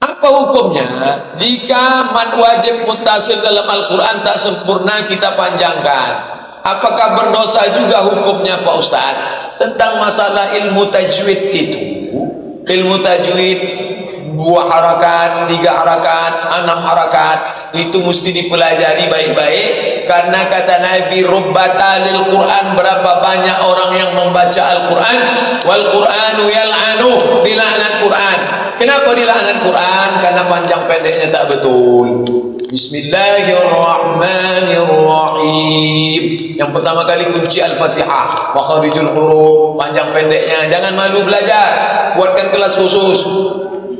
Apa hukumnya jika mad wajib muttasil dalam Al-Quran tak sempurna kita panjangkan? Apakah berdosa juga hukumnya Pak Ustaz? Tentang masalah ilmu tajwid itu, ilmu tajwid 2 harakat, 3 harakat, 6 harakat itu mesti dipelajari baik-baik, karena kata Nabi rubbatalil Quran, berapa banyak orang yang membaca Al-Quran, wal Quranu yal'anu, dilaknat Quran. Kenapa dilaknat Quran? Karena panjang pendeknya tak betul. Bismillahirrahmanirrahim. Yang pertama kali kunci Al-Fatihah, makharijul huruf, panjang pendeknya. Jangan malu belajar, buatkan kelas khusus.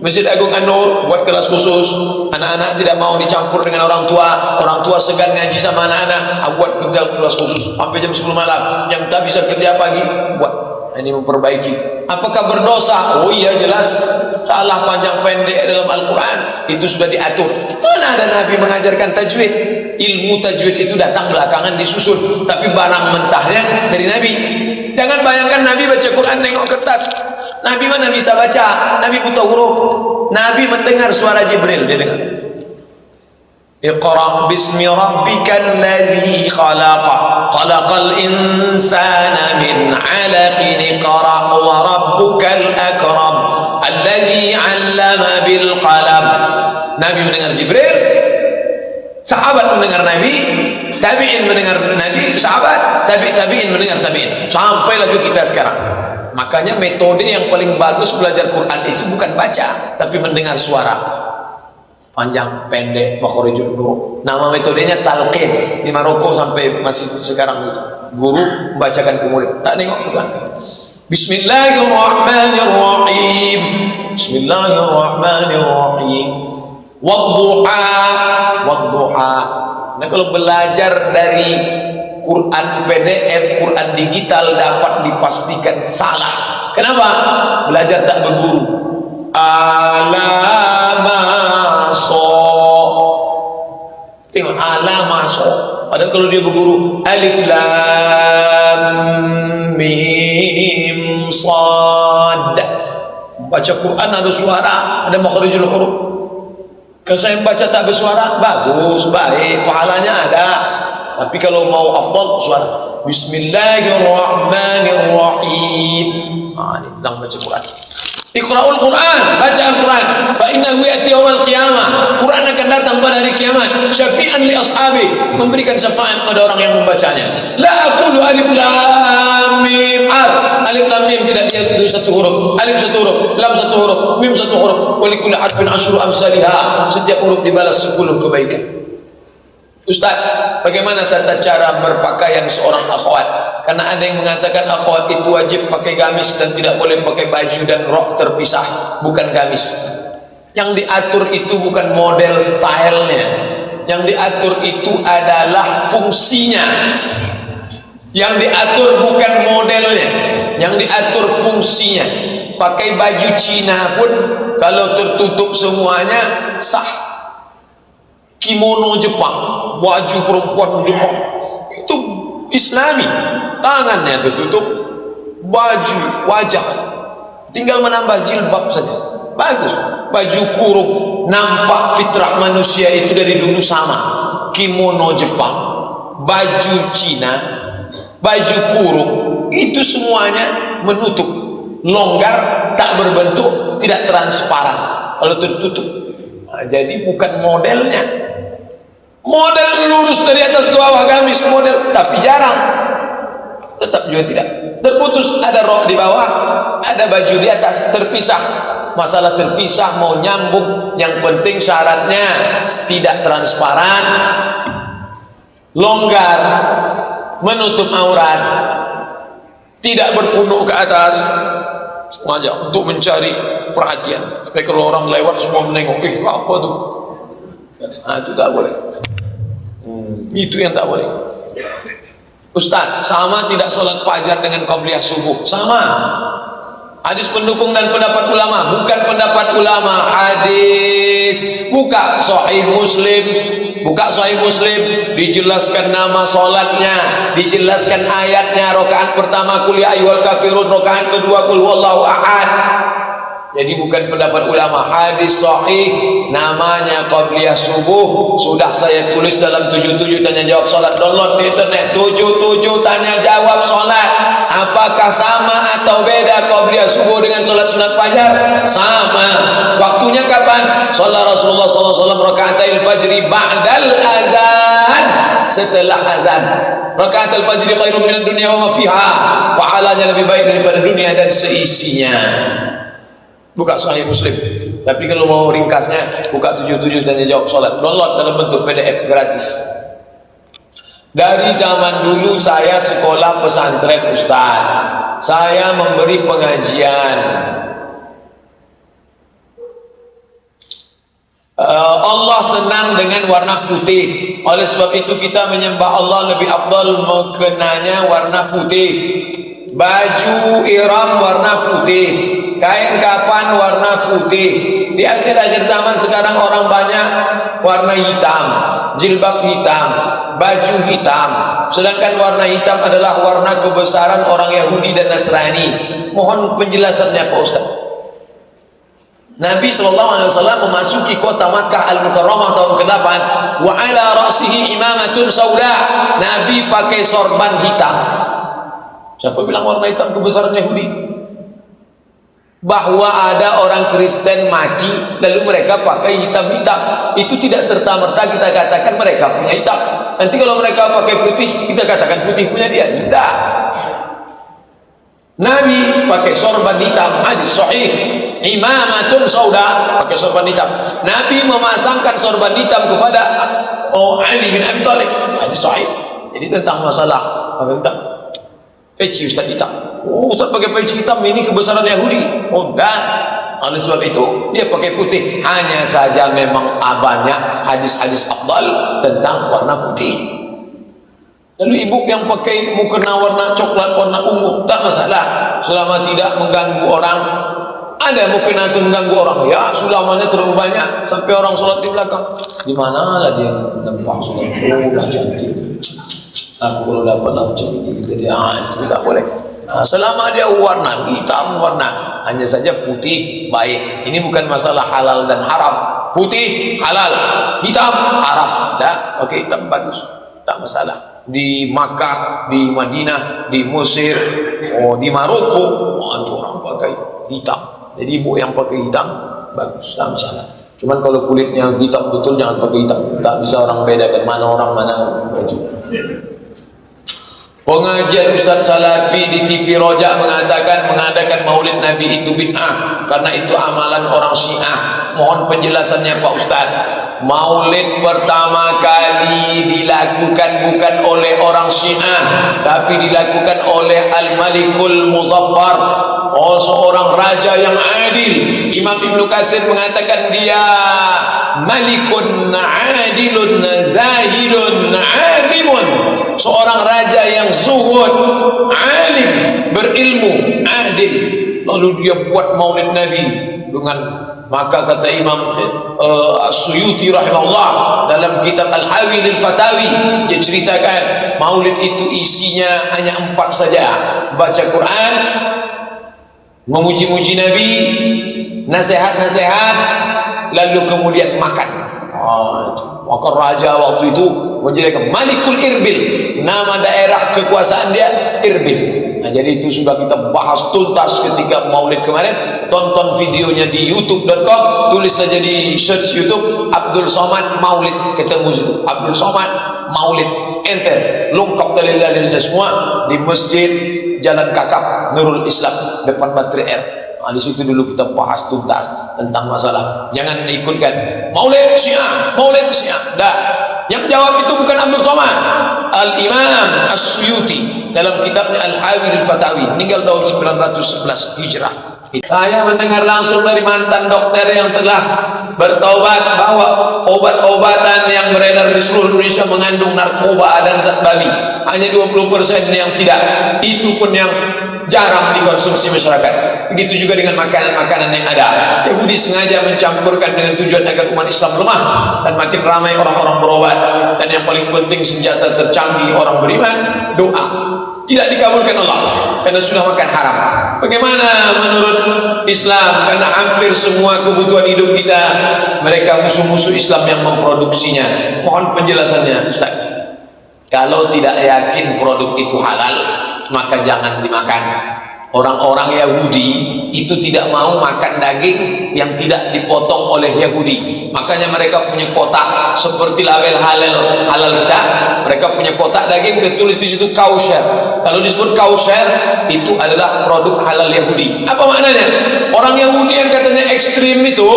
Masjid Agung An-Nur buat kelas khusus. Anak-anak tidak mau dicampur dengan orang tua segan ngaji sama anak-anak, buat kerja kelas khusus sampai jam 10 malam. Yang tak bisa kerja pagi, buat. Ini memperbaiki. Apakah berdosa? Oh iya, jelas. Salah panjang pendek dalam Al-Quran itu sudah diatur. Mana ada Nabi mengajarkan tajwid? Ilmu tajwid itu datang belakangan disusun, tapi barang mentahnya dari Nabi. Jangan bayangkan Nabi baca Quran nengok kertas. Nabi mana bisa baca? Nabi buta huruf. Nabi mendengar suara Jibril, dia dengar. Iqra bismi rabbikal ladzi khalaqa, khalaqal insana min 'alaqin, iqra wa rabbukal akram alladzi 'allama bil qalam. Nabi mendengar Jibril, sahabat mendengar Nabi, tabi'in mendengar Nabi, sahabat, tabi'in mendengar tabi'in, sampai lagi kita sekarang. Makanya metode yang paling bagus belajar Quran itu bukan baca, tapi mendengar suara. Panjang, pendek, makharijul huruf. Nama metodenya talqin. Di Maroko sampai masih sekarang gitu. Guru membacakan ke murid. Tak nengok ke belakang. Bismillahirrahmanirrahim. Bismillahirrahmanirrahim. Wadduha. Wadduha. Nah, kalau belajar dari Quran PDF, Quran digital dapat dipastikan salah. Kenapa? Belajar tak berguru. Alamaso, tengok alamaso. Padahal kalau dia berguru alif lam mim sad, baca Quran ada suara, ada makharijul huruf. Kalau saya membaca tak bersuara, bagus, baik, pahalanya ada. Tapi kalau mau afdal suara. Bismillahirrahmanirrahim. Ini tentang baca Quran. Iqra'ul Quran, baca Al-Quran. Fa innahu ya'ti yawmal qiyamah. Quran akan datang pada hari kiamat. Syafi'an li ashabi, memberikan syafaat pada orang yang membacanya. La aqulu alif lam mim ar. Alif lam mim tidak dia satu huruf. Alif satu huruf, lam satu huruf, mim satu huruf. Wa likulli harfin asyru amsalha. Setiap huruf dibalas 10 kebaikan. Ustaz, bagaimana tata cara berpakaian seorang akhwat? Karena ada yang mengatakan akhwat itu wajib pakai gamis dan tidak boleh pakai baju dan rok terpisah, bukan gamis. Yang diatur itu bukan model stylenya, yang diatur itu adalah fungsinya. Yang diatur bukan modelnya, yang diatur fungsinya. Pakai baju Cina pun kalau tertutup semuanya sah. Kimono Jepang, baju perempuan Jepang itu Islami, tangannya tertutup, baju, wajah tinggal menambah jilbab saja, bagus. Baju kurung, nampak fitrah manusia itu dari dulu sama. Kimono Jepang, baju Cina, baju kurung, itu semuanya menutup, longgar, tak berbentuk, tidak transparan kalau tertutup. Nah, jadi bukan modelnya. Model lurus dari atas ke bawah gamis model, tapi jarang. Tetap juga tidak terputus, ada rok di bawah, ada baju di atas, terpisah. Masalah terpisah mau nyambung, yang penting syaratnya tidak transparan, longgar, menutup aurat, tidak berpunuk ke atas. Sengaja untuk mencari perhatian, supaya kalau orang lewat semua menengok, apa tuh? Nah, itu tak boleh. Itu yang tak boleh. Ustaz, sama tidak sholat fajar dengan qabliyah subuh? Sama. Hadis pendukung dan pendapat ulama, bukan pendapat ulama. Hadis, buka Sahih Muslim, buka Sahih Muslim, dijelaskan nama solatnya, dijelaskan ayatnya. Rakaat pertama qul ya ayyuhal kafirun, rakaat kedua qul huwallahu ahad. Jadi bukan pendapat ulama, hadis sahih, namanya qabliyah subuh. Sudah saya tulis dalam 77 tanya jawab solat, download di internet. 77 tanya jawab solat. Apakah sama atau beda qabliyah subuh dengan solat sunat fajar? Sama. Waktunya kapan? Sholat Rasulullah SAW rakaatil fajri ba'dal azan, setelah azan. Rakaatil fajri khairum minad dunya wa ma fiha, pahalanya lebih baik daripada dunia dan seisinya. Buka Sahih Muslim. Tapi kalau mau ringkasnya, buka 77 tanya jawab solat, download dalam bentuk PDF gratis. Dari zaman dulu saya sekolah pesantren Ustaz, saya memberi pengajian. Allah senang dengan warna putih. Oleh sebab itu kita menyembah Allah lebih afdal mengenanya warna putih. Baju ihram warna putih, kain kafan warna putih. Di akhir-akhir zaman sekarang orang banyak warna hitam, jilbab hitam, baju hitam. Sedangkan warna hitam adalah warna kebesaran orang Yahudi dan Nasrani. Mohon penjelasannya Pak Ustaz. Nabi SAW memasuki kota Makkah Al-Mukarramah tahun ke-8. Wa ala ra'sihi imamatun sauda. Nabi pakai sorban hitam. Siapa bilang warna hitam kebesaran Yahudi? Bahwa ada orang Kristen mati lalu mereka pakai hitam-hitam, itu tidak serta-merta kita katakan mereka punya hitam. Nanti kalau mereka pakai putih, kita katakan putih punya dia. Tidak. Nabi pakai sorban hitam, hadis sahih. Imamatun sauda, pakai sorban hitam. Nabi memasangkan sorban hitam kepada Ali bin Abi Thalib, hadis sahih. Jadi tentang masalah pakai hitam, peci Ustaz hitam. Ustaz pakai peci hitam, ini kebesaran Yahudi. Enggak. Oleh sebab itu dia pakai putih. Hanya saja memang banyak hadis-hadis afdal tentang warna putih. Lalu ibu yang pakai mukena warna coklat, warna ungu, tak masalah selama tidak mengganggu orang. Ada mukena itu mengganggu orang, ya sulamannya terlalu banyak sampai orang sholat di belakang. Di mana lah dia yang nampak sholat? Oh lah cantik. Aku kalau dapat lah macam ini, kita dia itu tak boleh. Selama dia warna hitam, warna hanya saja putih baik. Ini bukan masalah halal dan haram. Putih halal, hitam haram. Dah, oke, hitam bagus, tak masalah. Di Makkah, di Madinah, di Mesir, di Maroko, itu orang pakai hitam. Jadi ibu yang pakai hitam bagus, tak masalah. Cuman kalau kulitnya hitam betul jangan pakai hitam. Tak bisa orang bedakan mana orang mana baju. Pengajian Ustaz Salafi di TV Rojak mengatakan mengadakan maulid Nabi itu bid'ah karena itu amalan orang Syiah. Mohon penjelasannya Pak Ustaz. Maulid pertama kali dilakukan bukan oleh orang Syiah, tapi dilakukan oleh Al-Malikul Muzaffar, seorang raja yang adil. Imam Ibnu Katsir mengatakan dia Malikun adilun zahidun alimun, seorang raja yang zuhud, alim, berilmu, adil. Lalu dia buat maulid Nabi dengan, maka kata Imam As-Suyuti rahimahullah dalam kitab Al-Hawi lil Fatawi, dia ceritakan maulid itu isinya hanya 4 saja: baca Quran, memuji-muji Nabi, nasihat-nasihat, lalu kemudian makan. Maka raja waktu itu menjadikan Malikul Irbil, nama daerah kekuasaan dia Irbil. Nah, jadi itu sudah kita bahas tuntas ketika maulid kemarin. Tonton videonya di youtube.com, tulis saja di search YouTube Abdul Somad Maulid, ketemu situ Abdul Somad Maulid, enter, lengkap dalil-dalilnya semua di Masjid Jalan Kakap Nurul Islam depan Baterai R. Nah, di situ dulu kita bahas tuntas tentang masalah. Jangan ikutkan maulid Syiah, maulid Syiah. Dah. Yang jawab itu bukan Abdul Somad, Al-Imam As-Suyuti dalam kitabnya Al-Hawi lil Fatawi, meninggal tahun 911 Hijrah. Saya mendengar langsung dari mantan dokter yang telah bertaubat bahwa obat-obatan yang beredar di seluruh Indonesia mengandung narkoba dan zat babi. Hanya 20% yang tidak. Itu pun yang jarang dikonsumsi masyarakat. Begitu juga dengan makanan-makanan yang ada. Yahudi sengaja mencampurkan dengan tujuan agar umat Islam lemah dan makin ramai orang-orang berobat. Dan yang paling penting senjata tercanggih orang beriman, doa. Tidak dikabulkan Allah karena sudah makan haram. Bagaimana menurut Islam? Karena hampir semua kebutuhan hidup kita mereka musuh-musuh Islam yang memproduksinya. Mohon penjelasannya Ustaz. Kalau tidak yakin produk itu halal, maka jangan dimakan. Orang-orang Yahudi itu tidak mau makan daging yang tidak dipotong oleh Yahudi. Makanya mereka punya kotak seperti label halal kita. Mereka punya kotak daging tertulis di situ kosher. Kalau disebut kosher itu adalah produk halal Yahudi. Apa maknanya? Orang Yahudi yang katanya ekstrim itu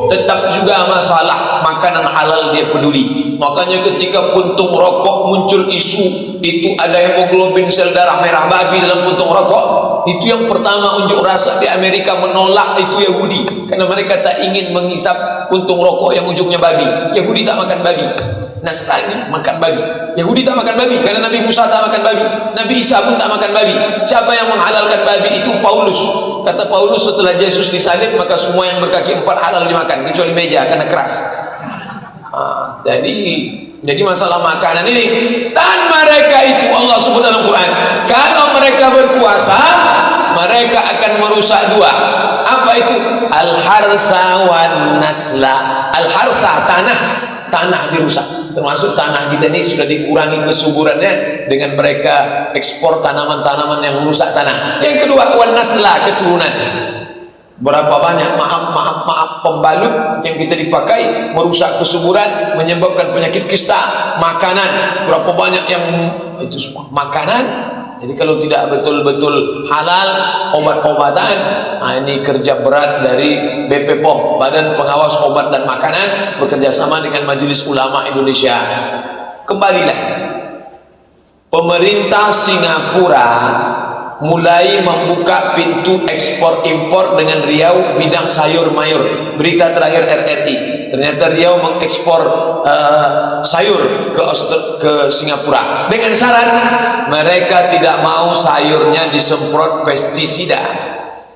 tetap juga masalah makanan halal dia peduli. Makanya ketika puntung rokok muncul isu itu ada hemoglobin sel darah merah babi dalam puntung rokok, itu yang pertama unjuk rasa di Amerika menolak itu Yahudi, karena mereka tak ingin menghisap puntung rokok yang ujungnya babi. Yahudi tak makan babi, Nasrani makan babi. Yahudi tak makan babi karena Nabi Musa tak makan babi, Nabi Isa pun tak makan babi. Siapa yang menghalalkan babi? Itu Paulus. Kata Paulus, setelah Yesus disalib maka semua yang berkaki 4 halal dimakan kecuali meja karena keras. Jadi masalah makanan ini, dan mereka itu Allah sebut dalam Quran, kalau mereka berkuasa mereka akan merusak 2. Apa itu? Al-hartha wan nasla. Al-hartha, tanah dirusak. Termasuk tanah kita ini sudah dikurangi kesuburannya dengan mereka ekspor tanaman-tanaman yang merusak tanah. Yang kedua, wan nasla, keturunan. Berapa banyak maaf pembalut yang kita dipakai merusak kesuburan, menyebabkan penyakit kista. Makanan, berapa banyak yang itu semua makanan. Jadi kalau tidak betul-betul halal, obat-obatan, ini kerja berat dari BPOM, Badan Pengawas Obat dan Makanan, bekerjasama dengan Majelis Ulama Indonesia. Kembalilah, pemerintah Singapura mulai membuka pintu ekspor impor dengan Riau bidang sayur mayur. Berita terakhir RRI, ternyata Riau mengekspor sayur ke Singapura dengan syarat mereka tidak mau sayurnya disemprot pestisida,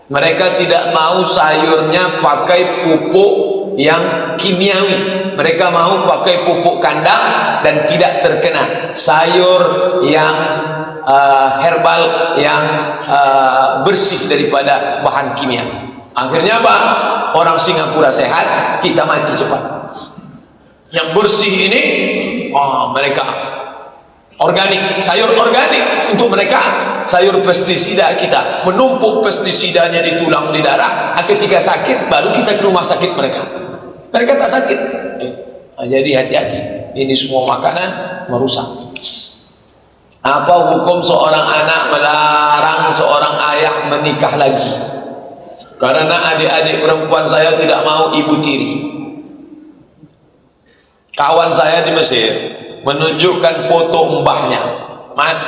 mereka tidak mau sayurnya pakai pupuk yang kimiawi, mereka mau pakai pupuk kandang dan tidak terkena sayur yang herbal yang bersih daripada bahan kimia. Akhirnya apa? Orang Singapura sehat, kita mati cepat. Yang bersih ini mereka organik, sayur organik. Untuk mereka sayur pestisida, kita menumpuk pestisidanya di tulang, di darah. Ketika sakit baru kita ke rumah sakit mereka. Mereka tak sakit. Jadi hati-hati, ini semua makanan merusak. Apa hukum seorang anak melarang seorang ayah menikah lagi karena adik-adik perempuan saya tidak mau ibu tiri? Kawan saya di Mesir menunjukkan foto mbahnya. Mat,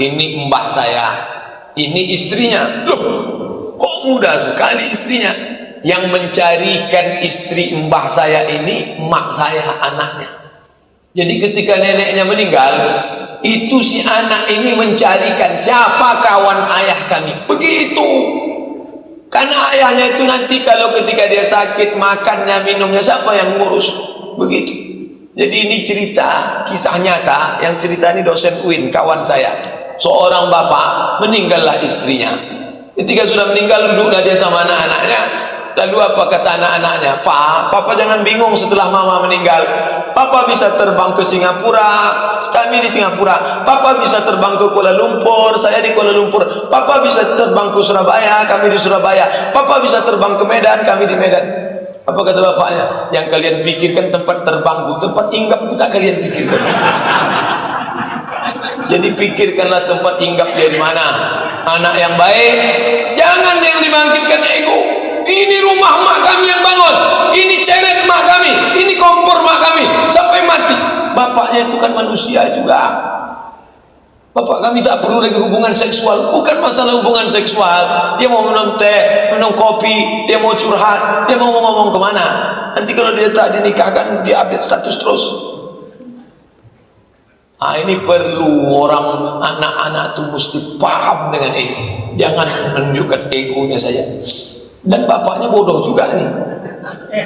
ini mbah saya, ini istrinya. Loh, kok muda sekali istrinya? Yang mencarikan istri mbah saya ini mak saya, anaknya. Jadi ketika neneknya meninggal, itu si anak ini mencarikan siapa kawan ayah kami. Begitu. Karena ayahnya itu nanti kalau ketika dia sakit, makannya, minumnya siapa yang ngurus? Begitu. Jadi ini cerita, kisah nyata. Yang cerita ini dosen UIN, kawan saya. Seorang bapak, meninggallah istrinya. Ketika sudah meninggal, duduklah dia sama anak-anaknya. Lalu apa kata anak-anaknya? Pak, papa jangan bingung setelah mama meninggal. Papa bisa terbang ke Singapura, kami di Singapura. Papa bisa terbang ke Kuala Lumpur, saya di Kuala Lumpur. Papa bisa terbang ke Surabaya, kami di Surabaya. Papa bisa terbang ke Medan, kami di Medan. Apa kata bapaknya? Yang kalian pikirkan tempat terbangku, tempat hinggapku tak kalian pikirkan. Jadi pikirkanlah tempat hinggap dia di mana. Anak yang baik, jangan yang dibangkitkan ego. Ini rumah mak kami yang bangun, ini ceret mak kami, ini kompor mak kami sampai mati. Bapaknya itu kan manusia juga. Bapak kami tak perlu lagi hubungan seksual. Bukan masalah hubungan seksual. Dia mau minum teh, minum kopi, dia mau curhat, dia mau ngomong kemana. Nanti kalau dia tak dinikahkan, dia update status terus. Ini perlu orang anak-anak itu mesti paham dengan ini. jangan menunjukkan egonya saya. Dan bapaknya bodoh juga nih.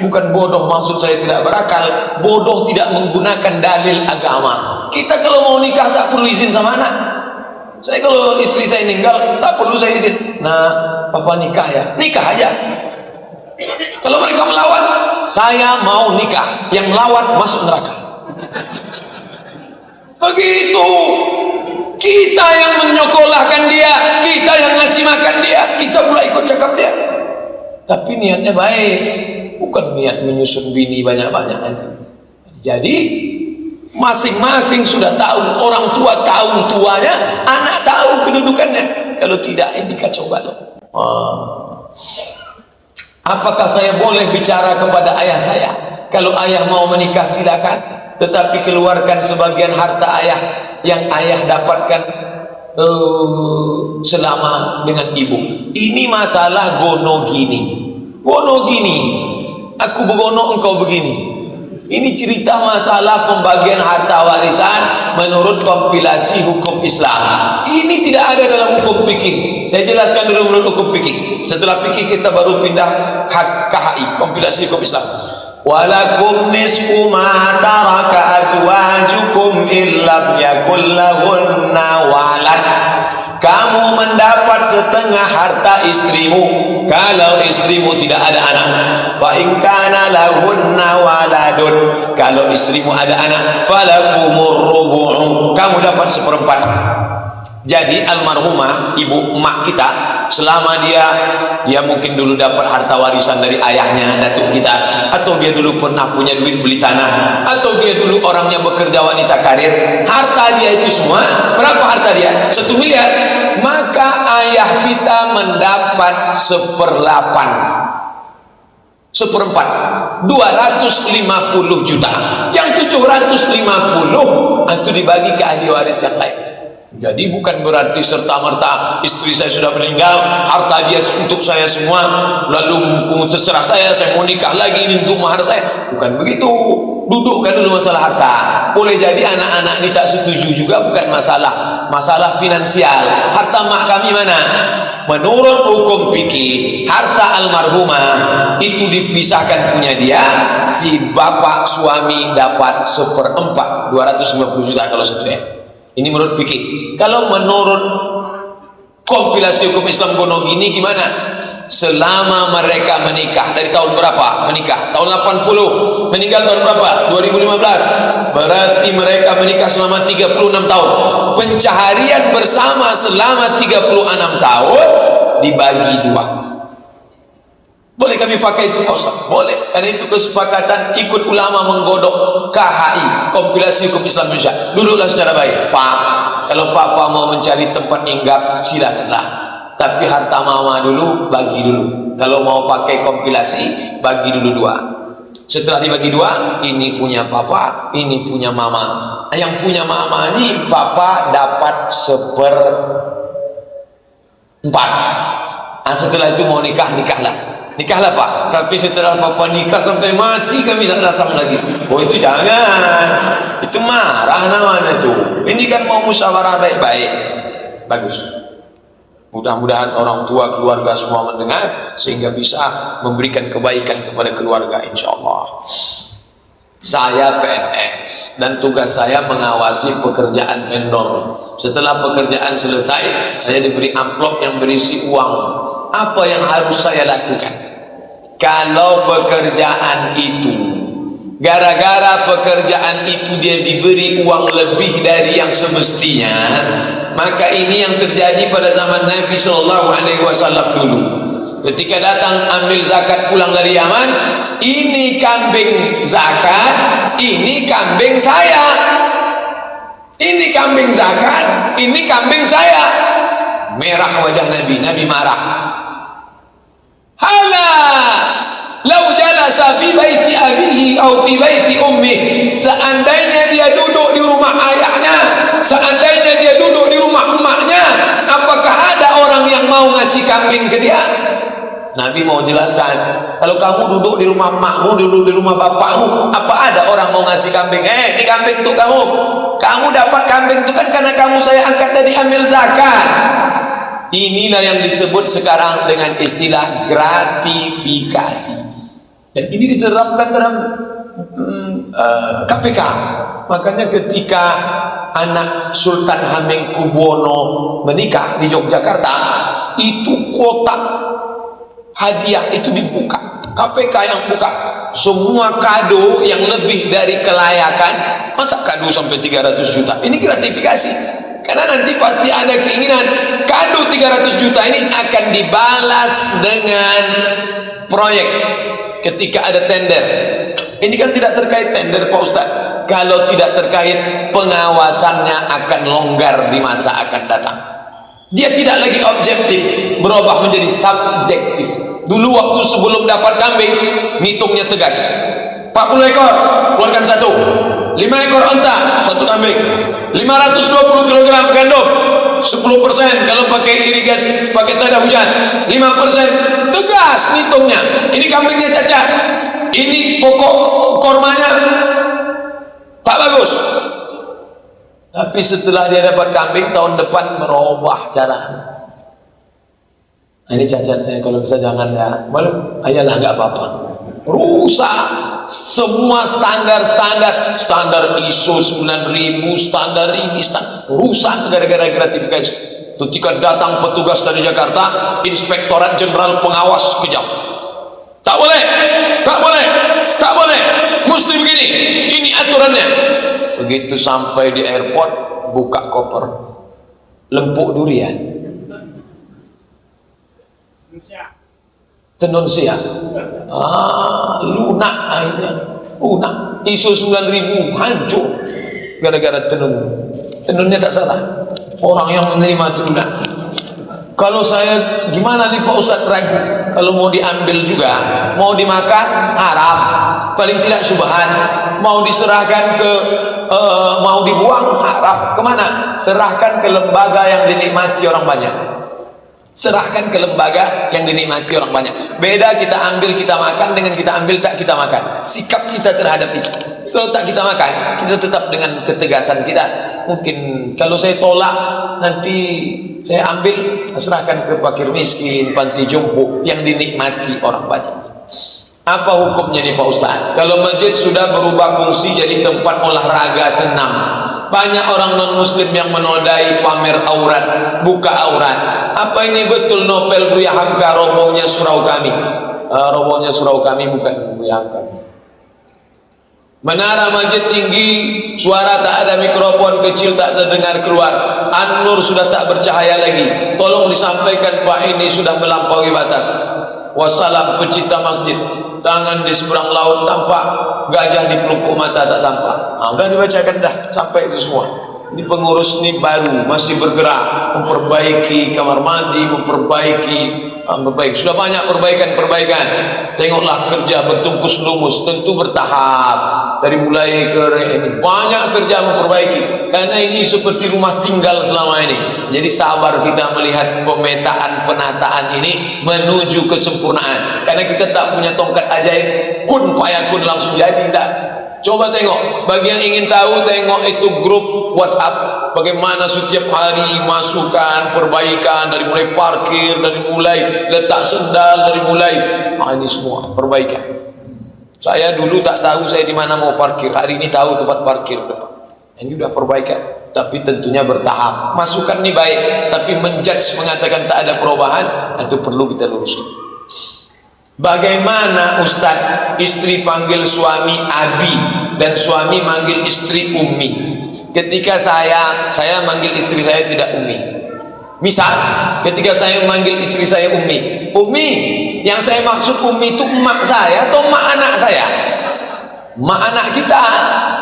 Bukan bodoh maksud saya tidak berakal, bodoh tidak menggunakan dalil agama. Kita kalau mau nikah tak perlu izin sama anak. Saya kalau istri saya meninggal tak perlu saya izin. Nah, papa nikah ya, nikah aja. Kalau mereka melawan, saya mau nikah. Yang melawan masuk neraka. Begitu. Kita yang menyekolahkan dia, kita yang ngasih makan dia, kita pula ikut cakap dia. Tapi niatnya baik, bukan niat menyusun bini banyak-banyak nanti. Jadi masing-masing sudah tahu, orang tua tahu tuanya, anak tahu kedudukannya. Kalau tidak, ini kacau balau. Apakah saya boleh bicara kepada ayah saya? Kalau ayah mau menikah silakan, tetapi keluarkan sebagian harta ayah yang ayah dapatkan selama dengan ibu. Ini masalah gono gini. Gono gini, aku begono engkau begini. Ini cerita masalah pembagian harta warisan menurut kompilasi hukum Islam. Ini tidak ada dalam hukum fikih. Saya jelaskan dulu menurut hukum fikih. Setelah fikih kita baru pindah KHI, kompilasi hukum Islam. Walakum nisfu ma taraka azwajukum illam yakul lahunna walad. Kamu mendapat setengah harta istrimu kalau istrimu tidak ada anak. Fa in kana lahunna waladun, kalau istrimu ada anak, falakumur rubu'u, kamu dapat seperempat. Jadi almarhumah ibu emak kita, selama dia mungkin dulu dapat harta warisan dari ayahnya, datuk kita, atau dia dulu pernah punya duit beli tanah, atau dia dulu orangnya bekerja wanita karir, harta dia itu semua, berapa harta dia? 1 miliar. Maka ayah kita mendapat seperempat 250 juta. Yang 750 itu dibagi ke ahli waris yang lain. Jadi bukan berarti serta-merta istri saya sudah meninggal, harta dia untuk saya semua, lalu terserah saya mau nikah lagi ini untuk mahar saya. Bukan begitu. Dudukkan dulu masalah harta. Boleh jadi anak-anak ini tak setuju juga, bukan masalah finansial. Harta mak kami mana? Menurut hukum fikih, harta almarhumah itu dipisahkan punya dia, si bapak suami dapat 1/4, 250 juta kalau satu ya. Ini menurut fikih. Kalau menurut kompilasi hukum Islam gono gini gimana? Selama mereka menikah dari tahun berapa? Menikah tahun 80, meninggal tahun berapa? 2015. Berarti mereka menikah selama 36 tahun. Pencaharian bersama selama 36 tahun dibagi 2. Boleh kami pakai itu Pak Ustaz? Boleh. Karena itu kesepakatan ikut ulama menggodok KHI, kompilasi hukum Islam Indonesia. Duduklah secara baik. Pak, kalau papa mau mencari tempat hinggap silakanlah. Tapi harta mama dulu bagi dulu. Kalau mau pakai kompilasi bagi dulu 2. Setelah dibagi 2, ini punya papa, ini punya mama. Yang punya mama ini papa dapat 1/4. Setelah itu mau nikahlah. Nikahlah Pak, tapi setelah papa nikah sampai mati kami tak datang lagi. Oh itu jangan, itu marah namanya tuh. Ini kan mau musyawarah baik-baik. Bagus. Mudah-mudahan orang tua keluarga semua mendengar sehingga bisa memberikan kebaikan kepada keluarga insyaallah. Saya PNS dan tugas saya mengawasi pekerjaan vendor. Setelah pekerjaan selesai, saya diberi amplop yang berisi uang. Apa yang harus saya lakukan? Kalau pekerjaan itu, gara-gara pekerjaan itu dia diberi uang lebih dari yang semestinya, maka ini yang terjadi pada zaman Nabi SAW dulu. Ketika datang ambil zakat pulang dari Yaman, ini kambing zakat, ini kambing saya. Ini kambing zakat, ini kambing saya. Merah wajah Nabi, Nabi marah. Hala lau jalasa fi baiti abihi atau fi baiti ummi, seandainya dia duduk di rumah ayahnya, seandainya dia duduk di rumah emaknya, apakah ada orang yang mau ngasih kambing ke dia? Nabi mau jelaskan, kalau kamu duduk di rumah emakmu, duduk di rumah bapakmu, apa ada orang mau ngasih kambing? Ini kambing untuk kamu. Kamu dapat kambing itu kan karena kamu saya angkat dari ambil zakat. Inilah yang disebut sekarang dengan istilah gratifikasi. Dan ini diterapkan dalam KPK. Makanya ketika anak Sultan Hamengkubuwono menikah di Yogyakarta, itu kotak hadiah itu dibuka, KPK yang buka. Semua kado yang lebih dari kelayakan, masa kado sampai 300 juta, ini gratifikasi. Karena nanti pasti ada keinginan kado 300 juta ini akan dibalas dengan proyek ketika ada tender. Ini kan tidak terkait tender Pak Ustadz. Kalau tidak terkait, pengawasannya akan longgar di masa akan datang. Dia tidak lagi objektif, berubah menjadi subjektif. Dulu waktu sebelum dapat kambing, ngitungnya tegas. 40 ekor, keluarkan satu. 5 ekor onta, satu kambing. 520 kg gandum, 10% kalau pakai irigasi, pakai tada hujan. 5%, tegas ngitungnya. Ini kambingnya cacat, ini pokok kormanya tak bagus. Tapi setelah dia dapat kambing, tahun depan merubah cara. Ini cacatnya, kalau bisa jangan ya. Malu, ayalah nggak apa-apa. Rusak semua standar ISO 9000, standar ini, rusak gara-gara gratifikasi. Ketika datang petugas dari Jakarta, Inspektorat Jenderal Pengawas kejam. Tak boleh, mesti begini, ini aturannya. Begitu sampai di airport, buka koper, lempuk durian, tenun siang, lunak akhirnya, lunak. ISO 9000 hancur gara-gara tenunnya tak salah, orang yang menerima itu lunak. Kalau saya gimana nih Pak Ustadz ragu, kalau mau diambil juga, mau dimakan haram, paling tidak subhan, mau diserahkan ke mau dibuang haram. Kemana? Serahkan ke lembaga yang dinikmati orang banyak. Serahkan ke lembaga yang dinikmati orang banyak. Beda kita ambil kita makan dengan kita ambil tak kita makan. Sikap kita terhadap itu. Kalau tak kita makan, kita tetap dengan ketegasan kita. Mungkin kalau saya tolak, nanti saya ambil, serahkan ke fakir miskin, panti jompo yang dinikmati orang banyak. Apa hukumnya nih Pak Ustadz? Kalau masjid sudah berubah fungsi jadi tempat olahraga senam, banyak orang non muslim yang menodai, pamer aurat, buka aurat. Apa ini betul novel Buya Hamka robohnya surau kami? Robohnya surau kami bukan Buya Hamka. Menara masjid tinggi, suara tak ada, mikrofon kecil tak terdengar keluar, An-Nur sudah tak bercahaya lagi. Tolong disampaikan Pak, ini sudah melampaui batas. Wassalam, pecinta masjid. Tangan di seberang laut tampak, gajah di pelupuk mata tak tampak. Udah dibacakan dah sampai itu semua. Ini pengurus ini baru, masih bergerak memperbaiki kamar mandi, memperbaiki. Sudah banyak perbaikan. Tengoklah kerja bertungkus lumus, tentu bertahap. Dari mulai ke ini banyak kerja memperbaiki. Karena ini seperti rumah tinggal selama ini. Jadi sabar kita melihat pemetaan, penataan ini menuju kesempurnaan. Karena kita tak punya tongkat ajaib, kun payakun langsung jadi, tidak. Coba tengok, bagi yang ingin tahu, tengok itu grup WhatsApp, bagaimana setiap hari masukan, perbaikan, dari mulai parkir, dari mulai letak sendal, dari mulai ini semua perbaikan. Saya dulu tak tahu saya di mana mau parkir, hari ini tahu tempat parkir depan. Ini sudah perbaikan, tapi tentunya bertahap. Masukan ini baik, tapi menjudge, mengatakan tak ada perubahan, itu perlu kita luruskan. Bagaimana Ustadz, istri panggil suami Abi dan suami manggil istri Umi. Ketika saya manggil istri saya tidak Umi. Misal, ketika saya manggil istri saya Umi, yang saya maksud Umi itu emak saya atau emak anak saya? Emak anak kita.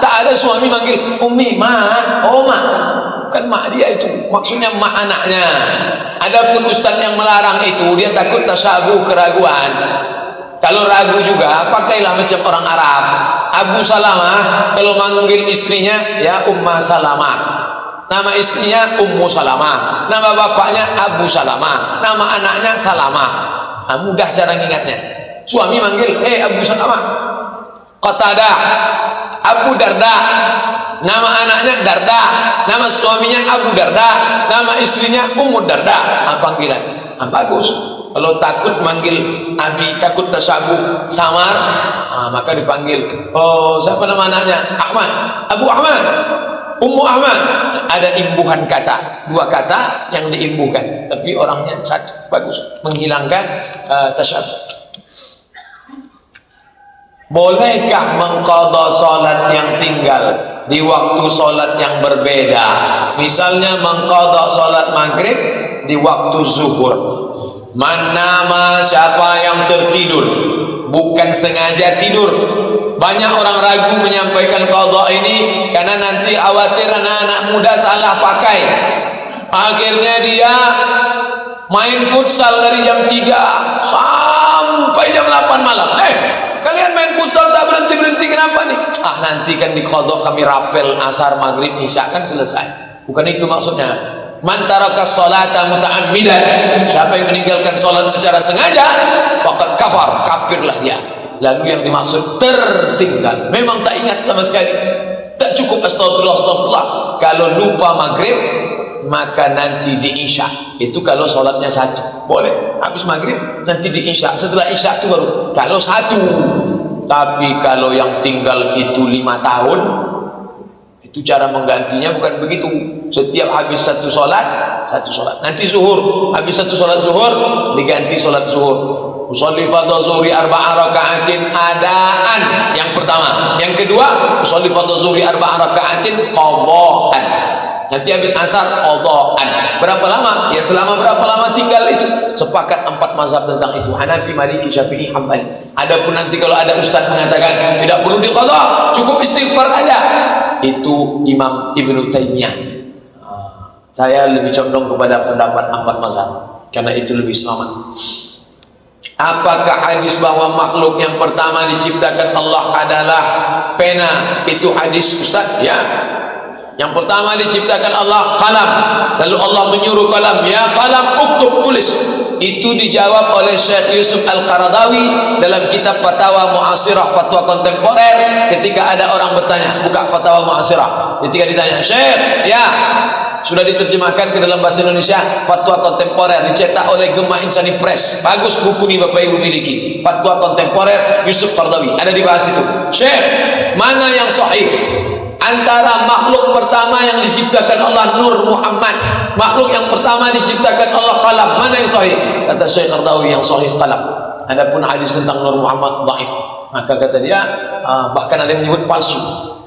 Tak ada suami manggil Umi, mak, oh mak. Kan mak dia itu, maksudnya mak anaknya. Adapun Ustadz yang melarang itu, dia takut tasabuh, keraguan. Kalau ragu juga, pakailah macam orang Arab. Abu Salamah, kalau manggil istrinya, ya Umma Salamah. Nama istrinya Ummu Salamah. Nama bapaknya Abu Salamah. Nama anaknya Salamah. Mudah cara ingatnya. Suami manggil, Abu Salamah. Qatadah, Abu Darda, nama anaknya Darda, nama suaminya Abu Darda, nama istrinya Ummu Darda. Panggilan bagus. Kalau takut manggil Abi, takut tasabu samar, maka dipanggil, oh siapa nama anaknya? Ahmad, Abu Ahmad, Ummu Ahmad. Ada imbuhan kata, dua kata yang diimbuhkan, tapi orangnya satu. Bagus, menghilangkan tasabu. Bolehkah mengqadha salat yang tinggal di waktu salat yang berbeda? Misalnya mengqadha salat maghrib di waktu zuhur. Manama, siapa yang tertidur bukan sengaja tidur. Banyak orang ragu menyampaikan qadha ini karena nanti khawatir anak-anak muda salah pakai. Akhirnya dia main futsal dari jam 3 sampai jam 8 malam. Kalian main futsal tak berhenti-berhenti, kenapa nih? Nanti kan di qadha, kami rapel asar, maghrib, isya, kan selesai. Bukan itu maksudnya. Man taraka sholata muta'ammidan, siapa yang meninggalkan salat secara sengaja, faqad kafar, kafirlah dia. Lalu yang dimaksud tertinggal, memang tak ingat sama sekali, tak cukup astagfirullah, astagfirullah. Kalau lupa maghrib, maka nanti di isya. Itu kalau sholatnya satu, boleh. Habis maghrib nanti di isya, setelah isya itu baru kalau satu. Tapi kalau yang tinggal itu 5 tahun, itu cara menggantinya bukan begitu. Setiap habis satu sholat, nanti zuhur, habis satu sholat zuhur diganti sholat zuhur. Usolli fardhu zuhri 4 raka'atin adaan, yang pertama. Yang kedua, usolli fardhu zuhri 4 raka'atin qadhaan. Nanti habis asar qadhaan. Berapa lama? Ya selama berapa lama tinggal itu. Sepakat 4 mazhab tentang itu, Hanafi, Maliki, Syafi'i, Hambali. Adapun nanti kalau ada ustaz mengatakan tidak perlu diqadha, cukup istighfar aja, itu Imam Ibnu Taimiyah. Saya lebih condong kepada pendapat 4 mazhab karena itu lebih selamat. Apakah hadis bahwa makhluk yang pertama diciptakan Allah adalah pena, itu hadis Ustaz? Ya. Yang pertama diciptakan Allah kalam, lalu Allah menyuruh kalam, ya kalam uktub, tulis. Itu dijawab oleh Syekh Yusuf Al-Qaradawi dalam kitab Fatwa Mu'asirah, fatwa kontemporer. Ketika ada orang bertanya, buka Fatwa Mu'asirah, ketika ditanya, Syekh, ya sudah diterjemahkan ke dalam bahasa Indonesia, fatwa kontemporer, dicetak oleh Gemah Insani Press. Bagus buku ini Bapak Ibu miliki, fatwa kontemporer Yusuf Qaradawi, ada dibahas itu. Syekh, mana yang sahih antara makhluk pertama yang diciptakan Allah Nur Muhammad, makhluk yang pertama diciptakan Allah kalam, mana yang sahih? Kata Syekh Qaradawi, yang sahih kalam. Adapun hadis tentang Nur Muhammad dhaif. Maka kata dia, bahkan ada yang menyebut palsu.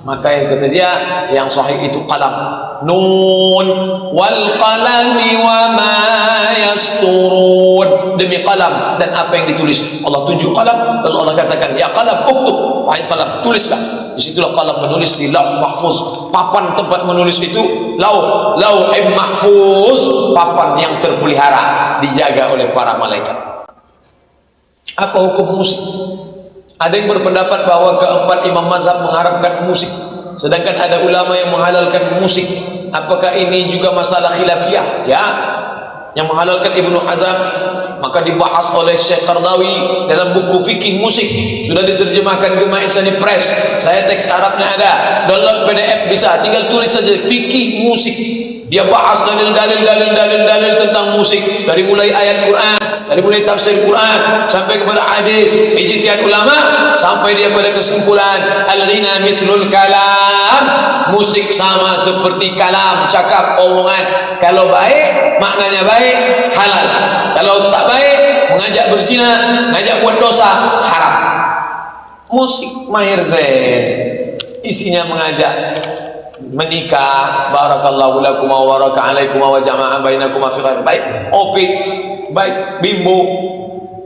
Maka yang kata dia, yang sahih itu kalam. Nun wal qalami wa ma yasturun, demi kalam dan apa yang ditulis. Allah tunjuk kalam, lalu Allah katakan, ya kalam uktub, wahai kalam tulislah. Disitulah kalam menulis di lauh mahfuz. Papan tempat menulis itu lauh mahfuz, papan yang terpelihara, dijaga oleh para malaikat. Apa hukum musik? Ada yang berpendapat bahwa keempat imam mazhab mengharamkan musik, sedangkan ada ulama yang menghalalkan musik. Apakah ini juga masalah khilafiyah? Ya, yang menghalalkan Ibnu Hazm, maka dibahas oleh Syekh Qaradawi dalam buku fikih musik, sudah diterjemahkan Gemah Insani Press. Saya teks Arabnya ada, download PDF bisa, tinggal tulis saja fikih musik. Dia bahas dalil tentang musik, dari mulai ayat Quran, dari mulai tafsir Quran sampai kepada hadis, ijtihad ulama, sampai dia pada kesimpulan al-ghina mislul kalam, musik sama seperti kalam, cakap, omongan. Kalau baik maknanya baik, halal. Kalau tak baik, mengajak berzina, mengajak buat dosa, haram. Musik Maher Zain isinya mengajak menikah, barakallahu lakum wa baraka alaikum wa jama'a bainakum fi khair, baik. Opik baik, bimbo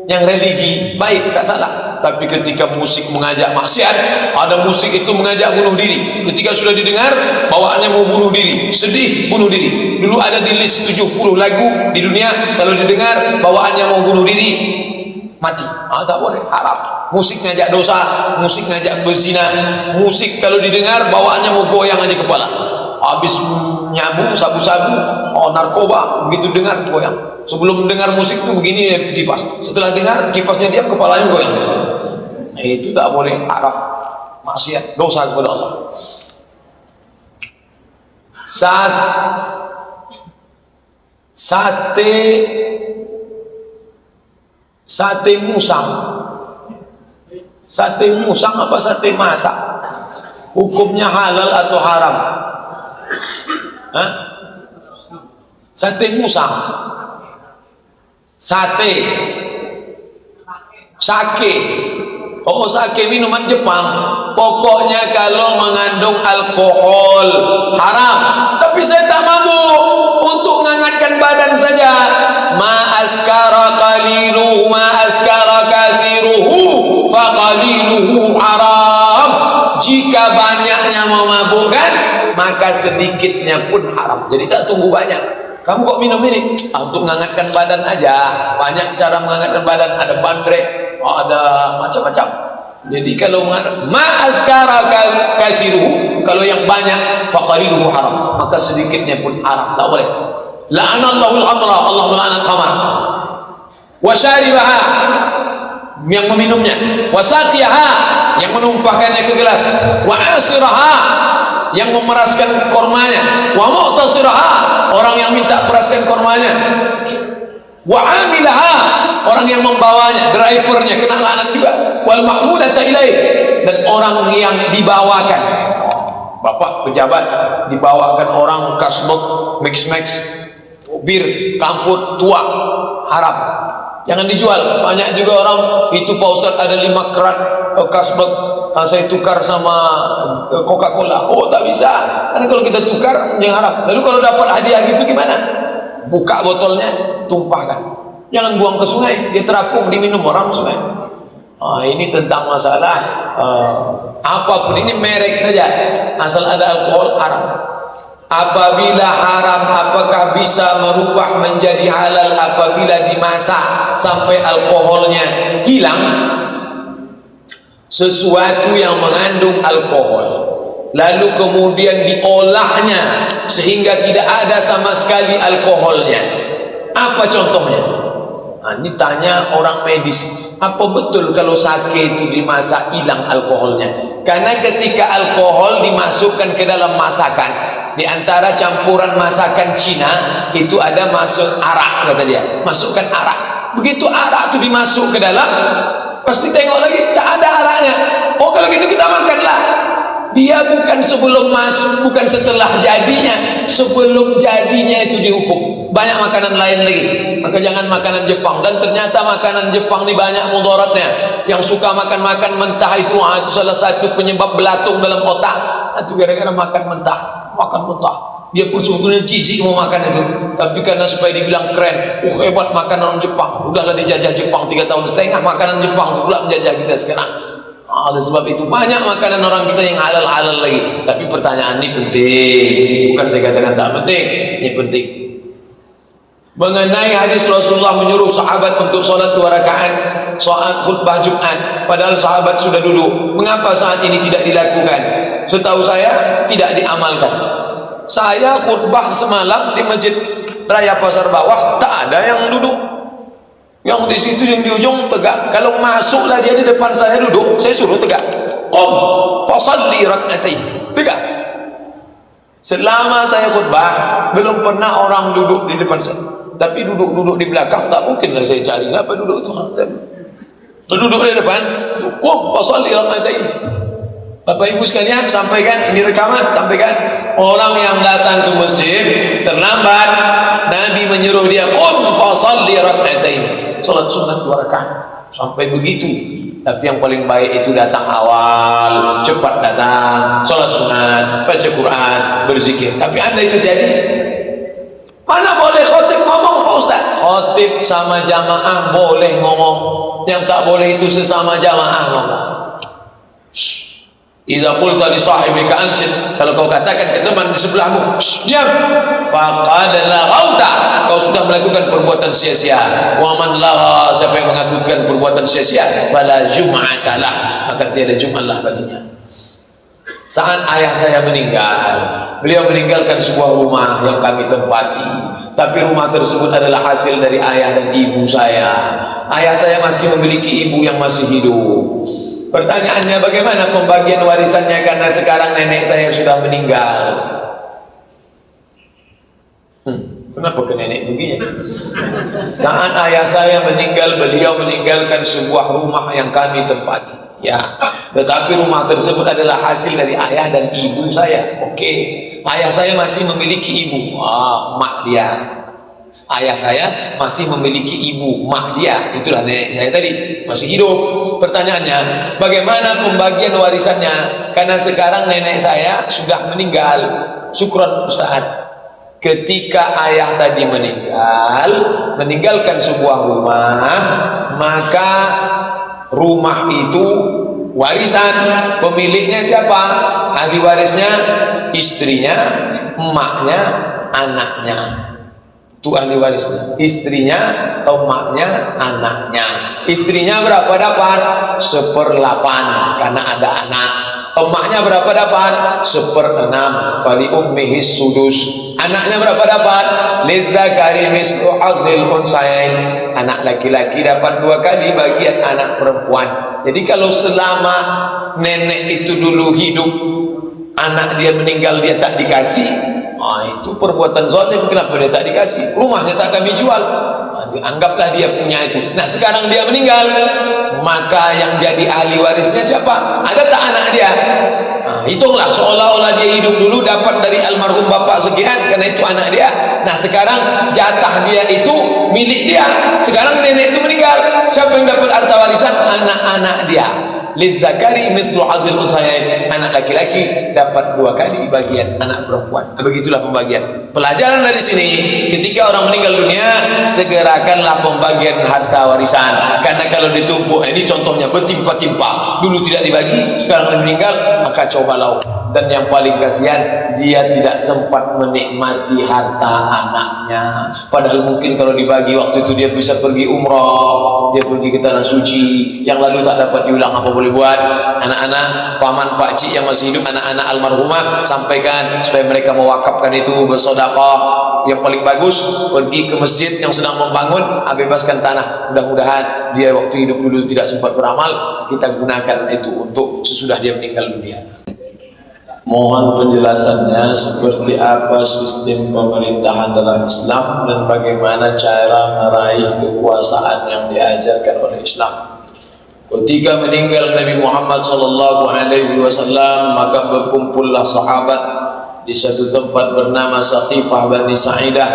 yang religi baik, tak salah. Tapi ketika musik mengajak maksiat, ada musik itu mengajak bunuh diri. Ketika sudah didengar bawaannya mau bunuh diri, sedih, bunuh diri. Dulu ada di list 70 lagu di dunia, kalau didengar bawaannya mau bunuh diri, mati. Tak boleh, haram. Musik ngajak dosa, musik ngajak berzina, musik kalau didengar bawaannya mau goyang aja kepala. Habis nyabu, sabu-sabu, narkoba, begitu dengar goyang. Sebelum dengar musik tuh begini kipas, setelah dengar kipasnya diam, kepalanya goyang. Itu tak boleh, haram. maksiat, dosa kepada Allah. Sate musang. Sate musang apa sate masak? Hukumnya halal atau haram? Hah? Sate musang. Sate. Sake. Oh, sake minuman Jepang. Pokoknya kalau mengandung alkohol haram. Tapi saya tak mabuk, untuk menghangatkan badan saja. Ma askara qaliluhu ma askara kathiruhu fa qaliluhu haram. Jika banyaknya memabukkan, maka sedikitnya pun haram. Jadi tak tunggu banyak. Kamu kok minum ini? Untuk menghangatkan badan aja. Banyak cara menghangatkan badan. Ada bandrek, ada macam-macam. Jadi kalau ma'askara kasiruhu, kalau yang banyak faqaliluhu haram, maka sedikitnya pun haram, tak boleh. La'anallahul amra, Allah melaknat khamar. Wa syaribaha, yang meminumnya. Wa saqiyaha, yang menumpahkannya ke gelas. Wa asiraha, yang memeraskan kormanya. Wa mu'tasiraha, orang yang minta peraskan kormanya. Wa amilaha, orang yang membawanya, drivernya kena laknat juga. Wal mahmudata ilaih, dan orang yang dibawakan. Bapak pejabat dibawakan orang kasbek, mix bir, kampur, tua, haram. Jangan dijual. Banyak juga orang itu Pak Ustaz ada 5 kerat kasbek, saya tukar sama Coca-Cola. Oh, tak bisa. Karena kalau kita tukar yang haram. Lalu kalau dapat hadiah gitu gimana? Buka botolnya, tumpahkan. Jangan buang ke sungai, dia terapung, diminum orang sungai. Ini tentang masalah apapun, ini merek saja, asal ada alkohol haram. Apabila haram, apakah bisa merubah menjadi halal apabila dimasak sampai alkoholnya hilang? Sesuatu yang mengandung alkohol lalu kemudian diolahnya sehingga tidak ada sama sekali alkoholnya, apa contohnya? Ini tanya orang medis, apa betul kalau sake itu dimasak hilang alkoholnya? Karena ketika alkohol dimasukkan ke dalam masakan, di antara campuran masakan Cina itu ada masuk arak, kata dia, masukkan arak. Begitu arak itu dimasuk ke dalam, pasti tengok lagi tak ada araknya. Oh, kalau gitu kita makanlah. Dia bukan sebelum masuk, bukan setelah jadinya. Sebelum jadinya itu dihukum. Banyak makanan lain lagi. Maka jangan makanan Jepang. Dan ternyata makanan Jepang ini banyak mudaratnya. Yang suka makan-makan mentah itu salah satu penyebab belatung dalam otak. Itu gara-gara makan mentah. Makan mentah. Dia pun sebetulnya jijik mau makan itu, tapi karena supaya dibilang keren, hebat makanan Jepang. Udahlah dijajah Jepang 3,5 tahun, makanan Jepang itu pula menjajah kita sekarang. Oleh sebab itu banyak makanan orang kita yang halal-halal lagi. Tapi pertanyaan ini penting, bukan saya katakan tak penting, ini penting. Mengenai hadis Rasulullah menyuruh sahabat untuk sholat 2 rakaat saat khutbah Jumat, padahal sahabat sudah duduk. Mengapa saat ini tidak dilakukan? Setahu saya tidak diamalkan. Saya khutbah semalam di Masjid Raya Pasar Bawah, tak ada yang duduk. Yang di situ yang di ujung tegak. Kalau masuklah dia di depan saya duduk, saya suruh tegak. Qum fasalli rak'atain. Tegak. Selama saya khutbah belum pernah orang duduk di depan saya. Tapi duduk di belakang tak mungkinlah saya cari. Apa duduk itu? Duduk di depan. Qum fasalli rak'atain. Bapak Ibu sekalian, sampaikan, ini rekaman, sampaikan. Orang yang datang ke masjid terlambat, Nabi menyuruh dia qum fasalli rak'atain. Salat sunat 2 rakaat. Sampai begitu. Tapi yang paling baik itu datang awal, cepat datang, salat sunat, baca Quran, berzikir. Tapi anda itu jadi, mana boleh khotib ngomong Pak Ustaz? Khotib sama jamaah boleh ngomong, yang tak boleh itu sesama jamaah ngomong. Idza qulta li sahibika ansit, kalau kau katakan ke teman di sebelahmu, diam, faqad laghauta, kau sudah melakukan perbuatan sia-sia. Wa man lagha, siapa yang mengakukan perbuatan sia-sia, fala jum'ata lah, maka tiada Jumatlah baginya. Saat ayah saya meninggal, beliau meninggalkan sebuah rumah yang kami tempati, tapi rumah tersebut adalah hasil dari ayah dan ibu saya. Ayah saya masih memiliki ibu yang masih hidup. Pertanyaannya, bagaimana pembagian warisannya karena sekarang nenek saya sudah meninggal? Kenapa ke nenek begini? Saat ayah saya meninggal, beliau meninggalkan sebuah rumah yang kami tempati. Ya, tetapi rumah tersebut adalah hasil dari ayah dan ibu saya. Oke, ayah saya masih memiliki ibu, mak dia. Ayah saya masih memiliki ibu, mak dia. Itulah nenek saya tadi, masih hidup. Pertanyaannya, bagaimana pembagian warisannya? Karena sekarang nenek saya sudah meninggal. Syukran Ustaz. Ketika ayah tadi meninggalkan sebuah rumah, maka rumah itu warisan, pemiliknya siapa? Ahli warisnya istrinya, emaknya, anaknya. Itu ahli warisnya, istrinya, emaknya, anaknya. Istrinya berapa dapat? 1/8 karena ada anak. Emaknya berapa dapat? 1/6. Fali ummihis sudus. Anaknya berapa dapat? Lizzakari mislu hadzil unsayain. Anak laki-laki dapat 2 kali bagian anak perempuan. Jadi kalau selama nenek itu dulu hidup, anak dia meninggal dia tak dikasih, itu perbuatan zalim. Kenapa dia tak dikasih? Rumahnya tak kami jual. Anggaplah dia punya itu. Nah sekarang dia meninggal, maka yang jadi ahli warisnya siapa? Ada tak anak dia? Hitunglah seolah-olah dia hidup dulu dapat dari almarhum bapak sekian, karena itu anak dia. Nah sekarang jatah dia itu milik dia. Sekarang nenek itu meninggal, siapa yang dapat harta warisan? Anak-anak dia. Lizzakari mislu hadzil unsayain. Anak laki-laki dapat 2 kali bagian anak perempuan. Begitulah pembagian. Pelajaran dari sini, ketika orang meninggal dunia, segerakanlah pembagian harta warisan. Karena kalau ditumpuk, ini contohnya bertimpa-timpa, dulu tidak dibagi, sekarang meninggal, maka cobalah. Dan yang paling kasihan, dia tidak sempat menikmati harta anaknya. Padahal mungkin kalau dibagi waktu itu dia bisa pergi umrah, dia pergi ke tanah suci, yang lalu tak dapat diulang. Apa boleh buat? Anak-anak, paman, pakcik yang masih hidup, anak-anak almarhumah, sampaikan supaya mereka mewakafkan itu, bersedekah. Yang paling bagus, pergi ke masjid yang sedang membangun, bebaskan tanah. Mudah-mudahan dia waktu hidup dulu tidak sempat beramal, kita gunakan itu untuk sesudah dia meninggal dunia. Mohon penjelasannya seperti apa sistem pemerintahan dalam Islam dan bagaimana cara meraih kekuasaan yang diajarkan oleh Islam. Ketika meninggal Nabi Muhammad SAW, maka berkumpullah sahabat di satu tempat bernama Saqifah Bani Sa'idah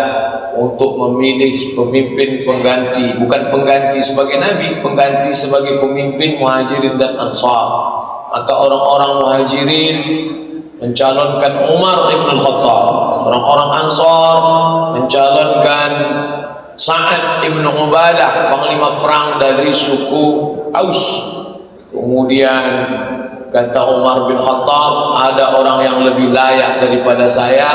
untuk memilih pemimpin pengganti, bukan pengganti sebagai Nabi, pengganti sebagai pemimpin Muhajirin dan Ansar. Maka orang-orang Muhajirin mencalonkan Umar ibn al-Khattab, orang-orang Ansar mencalonkan Sa'ad ibn Ubadah, panglima perang dari suku Aus. Kemudian kata Umar bin Khattab, ada orang yang lebih layak daripada saya,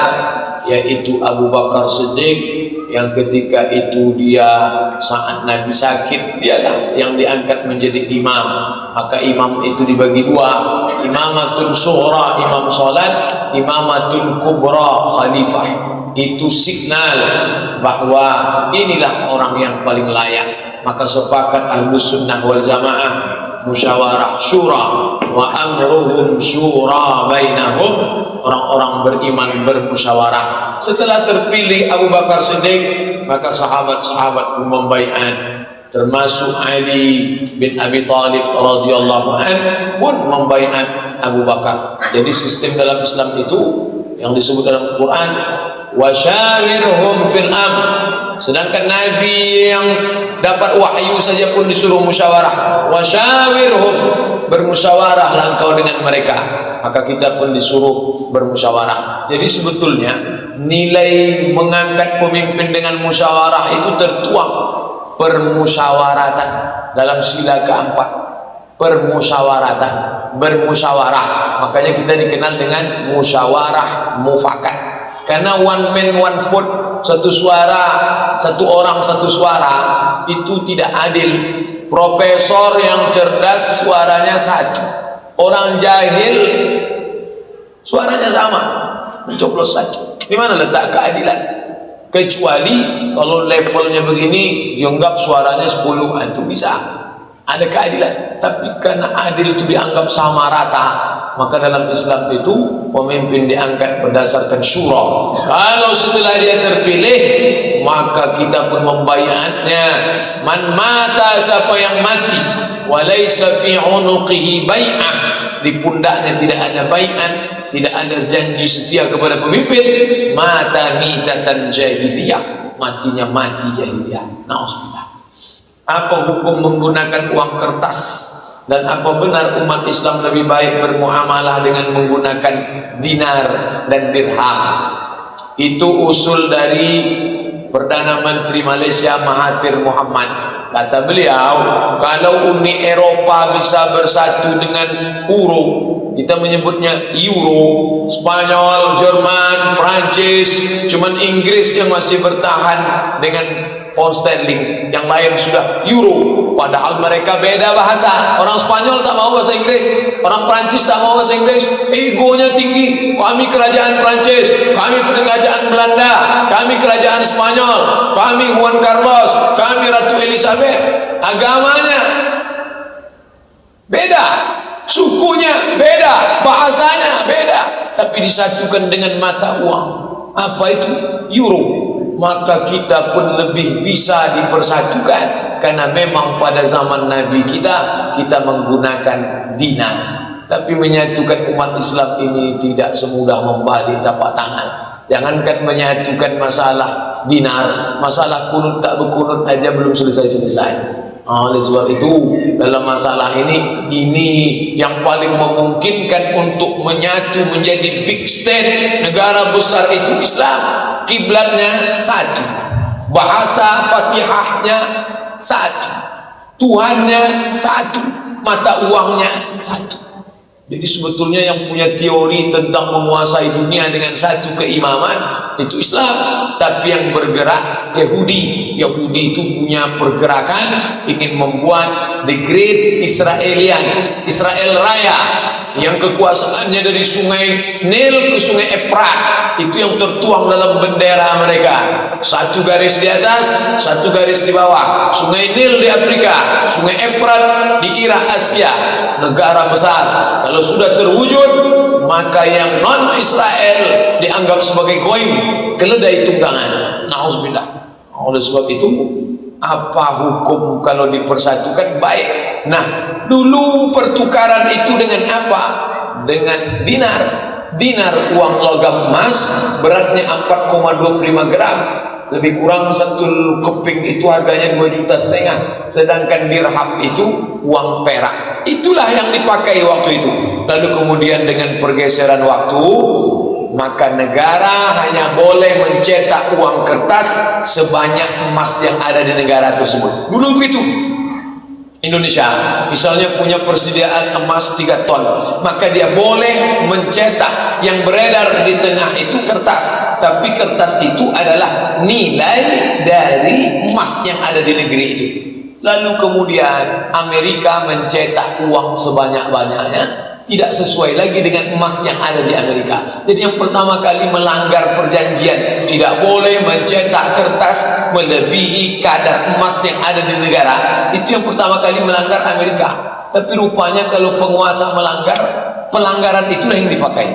yaitu Abu Bakar Siddiq, yang ketika itu dia saat Nabi sakit, dialah yang diangkat menjadi imam. Maka imam itu dibagi 2, imamatun sughra, imam salat, imamatun kubra, khalifah. Itu signal bahwa inilah orang yang paling layak. Maka sepakat Ahlus Sunnah wal Jamaah, musyawarah syura, wa amruhum syura bainahum, orang-orang beriman bermusyawarah. Setelah terpilih Abu Bakar Siddiq, maka sahabat-sahabat pun membaiat, termasuk Ali bin Abi Thalib radhiyallahu anhu pun membaiat Abu Bakar. Jadi sistem dalam Islam itu yang disebut dalam Quran, wasyawirhum fil amr. Sedangkan Nabi yang dapat wahyu saja pun disuruh musyawarah. Wasyawirhum, bermusyawarahlah engkau dengan mereka. Maka kita pun disuruh bermusyawarah. Jadi sebetulnya nilai mengangkat pemimpin dengan musyawarah itu tertuang permusyawaratan dalam sila keempat. Permusyawaratan, bermusyawarah. Makanya kita dikenal dengan musyawarah mufakat. Karena one man one vote, satu suara, satu orang satu suara, itu tidak adil. Profesor yang cerdas suaranya satu, orang jahil suaranya sama, mencoblos satu. Di mana letak keadilan? Kecuali kalau levelnya begini, dianggap suaranya 10, itu bisa. ada keadilan. Tapi karena adil itu dianggap sama rata, maka dalam Islam itu pemimpin diangkat berdasarkan syura. Kalau setelah dia terpilih, maka kita pun membaiatnya. Man mata, siapa yang mati, walaysa fi unuqihi bai'ah, di pundaknya tidak ada bai'at, tidak ada janji setia kepada pemimpin, mata mitatan jahiliyah, matinya mati jahiliyah. Nauzubillah. Apa hukum menggunakan uang kertas, dan apa benar umat Islam lebih baik bermuamalah dengan menggunakan dinar dan dirham? Itu usul dari Perdana Menteri Malaysia Mahathir Mohamad. Kata beliau, kalau Uni Eropa bisa bersatu dengan euro, kita menyebutnya euro, Spanyol, Jerman, Prancis, cuman Inggris yang masih bertahan dengan pound sterling, yang lain sudah euro. Padahal mereka beda bahasa. Orang Spanyol tak mau bahasa Inggris, orang Prancis tak mau bahasa Inggris. Egonya tinggi. Kami kerajaan Prancis, kami kerajaan Belanda, kami kerajaan Spanyol, kami Juan Carlos, kami Ratu Elizabeth. Agamanya beda, sukunya beda, bahasanya beda, tapi disatukan dengan mata uang. Apa itu? Euro. Maka kita pun lebih bisa dipersatukan, karena memang pada zaman Nabi kita menggunakan dinar. Tapi menyatukan umat Islam ini tidak semudah membalik tapak tangan. Jangankan menyatukan masalah dinar, masalah kunut tak berkunut aja belum selesai-selesai. Oleh sebab itu, dalam masalah ini yang paling memungkinkan untuk menyatu menjadi big state, negara besar itu Islam. Kiblatnya satu, bahasa Fatihahnya satu, Tuhannya satu, mata uangnya satu. Jadi sebetulnya yang punya teori tentang menguasai dunia dengan satu keimaman itu Islam. Tapi yang bergerak Yahudi itu punya pergerakan ingin membuat the Great Israel Raya, yang kekuasaannya dari sungai Nil ke sungai Efrat. Itu yang tertuang dalam bendera mereka. Satu garis di atas, satu garis di bawah. Sungai Nil di Afrika, sungai Efrat di Irak, Asia. Negara besar. Kalau sudah terwujud, maka yang non-Israel dianggap sebagai goim, keledai tunggangan. Nauzubillah. Oleh sebab itu, apa hukum kalau dipersatukan? Baik. Nah, dulu pertukaran itu dengan apa? Dengan dinar. Dinar, uang logam emas, beratnya 4,25 gram, lebih kurang satu keping itu harganya 2,5 juta. Sedangkan dirham itu uang perak. Itulah yang dipakai waktu itu. Lalu kemudian dengan pergeseran waktu, maka negara hanya boleh mencetak uang kertas sebanyak emas yang ada di negara tersebut. Dulu begitu. Indonesia misalnya punya persediaan emas 3 ton, maka dia boleh mencetak, yang beredar di tengah itu kertas, tapi kertas itu adalah nilai dari emas yang ada di negeri itu. Lalu kemudian Amerika mencetak uang sebanyak-banyaknya, tidak sesuai lagi dengan emas yang ada di Amerika. Jadi yang pertama kali melanggar perjanjian, tidak boleh mencetak kertas melebihi kadar emas yang ada di negara. Itu yang pertama kali melanggar Amerika. Tapi rupanya kalau penguasa melanggar, pelanggaran itulah yang dipakai.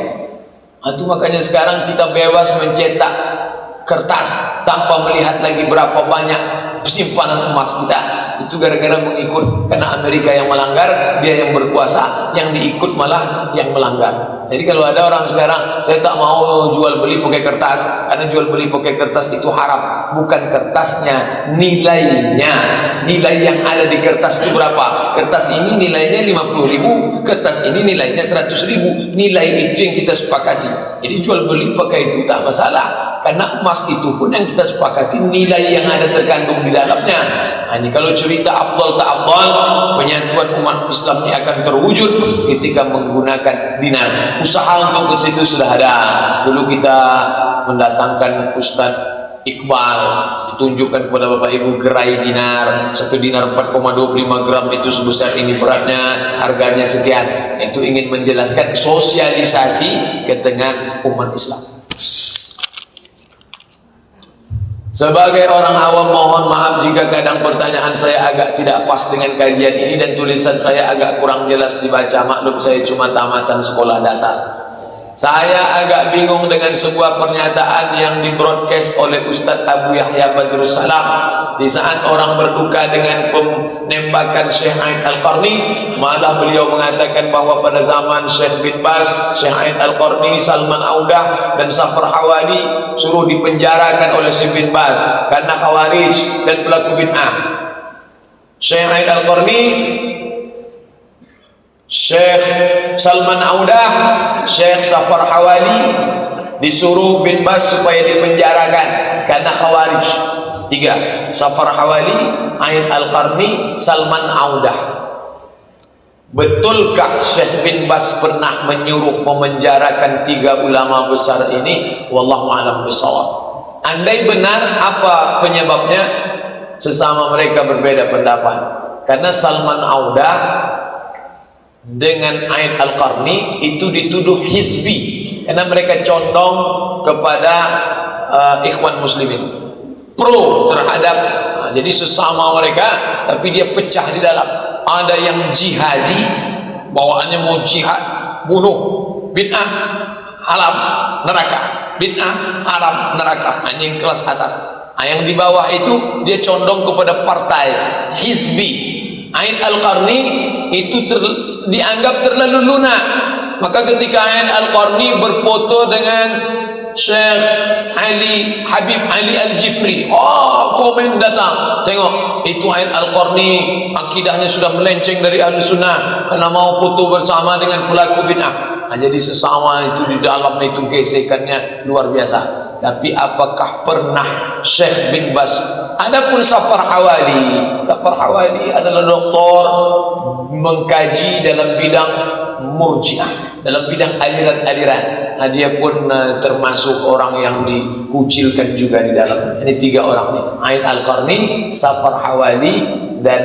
Itu makanya sekarang kita bebas mencetak kertas tanpa melihat lagi berapa banyak simpanan emas kita. Itu gara-gara mengikut, karena Amerika yang melanggar, dia yang berkuasa, yang diikut malah yang melanggar. Jadi kalau ada orang sekarang, saya tak mau jual beli pakai kertas, karena jual beli pakai kertas itu haram. Bukan kertasnya, nilainya. Nilai yang ada di kertas itu berapa? Kertas ini nilainya 50.000, kertas ini nilainya 100.000. Nilai itu yang kita sepakati. Jadi jual beli pakai itu tak masalah, karena emas itu pun yang kita sepakati nilai yang ada terkandung di dalamnya. Nah, ini kalau cerita afdal tak afdal, penyatuan umat Islam ini akan terwujud ketika menggunakan dinar. Usaha untuk ke situ sudah ada. Dulu kita mendatangkan Ustaz Iqbal, ditunjukkan kepada Bapak Ibu gerai dinar. 1 dinar 4,25 gram itu sebesar ini beratnya, harganya sekian. Itu ingin menjelaskan sosialisasi ke tengah umat Islam. Sebagai orang awam, mohon maaf jika kadang pertanyaan saya agak tidak pas dengan kajian ini dan tulisan saya agak kurang jelas dibaca. Maklum saya cuma tamatan sekolah dasar. Saya agak bingung dengan sebuah pernyataan yang di-broadcast oleh Ustadz Abu Yahya Badrus Salam di saat orang berduka dengan penembakan Syekh Aid Al-Qarni. Malah beliau mengatakan bahwa pada zaman Syekh bin Baz, Syekh Aid Al-Qarni, Salman Audah dan Safar Hawali suruh dipenjarakan oleh Syekh bin Baz karena khawarij dan pelaku bid'ah. Syekh Aid Al-Qarni, Syekh Salman Audah, Syekh Safar Hawali disuruh bin Baz supaya dipenjarakan karena khawarij. 3. Safar Hawali, Aid Al-Qarni, Salman Audah. Betulkah Syekh bin Baz pernah menyuruh memenjarakan 3 ulama besar ini? Wallahu a'lam bishawab. Andai benar, apa penyebabnya? Sesama mereka berbeda pendapat. Karena Salman Audah dengan Aid Al-Qarni itu dituduh hizbi karena mereka condong kepada ikhwan muslimin, pro terhadap jadi sesama mereka, tapi dia pecah di dalam. Ada yang jihadi, bawaannya mau jihad, bunuh, bid'ah haram neraka, bid'ah haram neraka, hanya yang kelas atas. Yang di bawah itu dia condong kepada partai hizbi. Aid Al-Qarni itu dianggap terlalu lunak. Maka ketika Aid Al-Qarni berfoto dengan Syekh Ali Habib Ali Al-Jifri, komen datang, tengok itu Aid Al-Qarni akidahnya sudah melenceng dari ahli sunnah karena mau foto bersama dengan pelaku bid'ah. Jadi sesama itu di dalam itu gesekannya luar biasa. Tapi apakah pernah Syekh bin Baz, adapun Safar Hawali, Safar Hawali adalah doktor mengkaji dalam bidang murjiah, dalam bidang aliran-aliran. Dia pun termasuk orang yang dikucilkan juga di dalam. Ini 3 orang ini, Aid Al-Qarni, Safar Hawali dan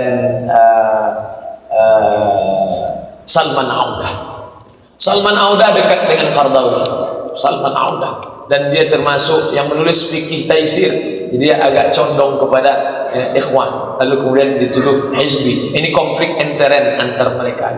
Salman Audah. Salman Audah dekat dengan Qardawi, Salman Audah, dan dia termasuk yang menulis fikih taisir. Jadi dia agak condong kepada ikhwan, lalu kemudian dituduh hizbi. Ini konflik intern antar mereka.